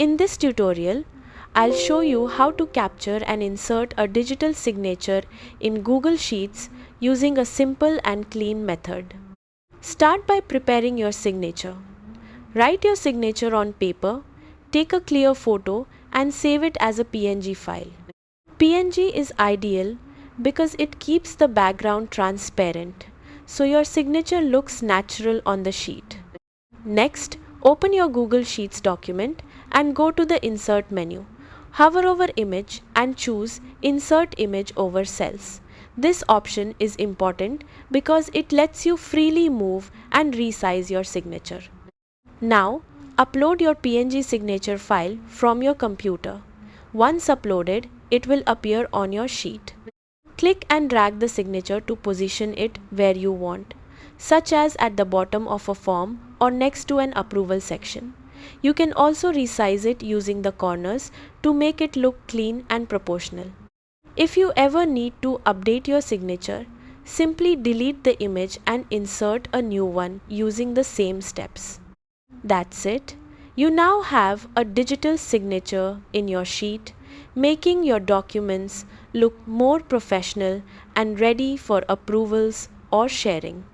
In this tutorial, I'll show you how to capture and insert a digital signature in Google Sheets using a simple and clean method. Start by preparing your signature. Write your signature on paper, take a clear photo and save it as a PNG file. PNG is ideal because it keeps the background transparent, so your signature looks natural on the sheet. Next, open your Google Sheets document and go to the Insert menu. Hover over Image and choose Insert Image over Cells. This option is important because it lets you freely move and resize your signature. Now, upload your PNG signature file from your computer. Once uploaded, it will appear on your sheet. Click and drag the signature to position it where you want, such as at the bottom of a form or next to an approval section. You can also resize it using the corners to make it look clean and proportional. If you ever need to update your signature, simply delete the image and insert a new one using the same steps. That's it. You now have a digital signature in your sheet, making your documents look more professional and ready for approvals or sharing.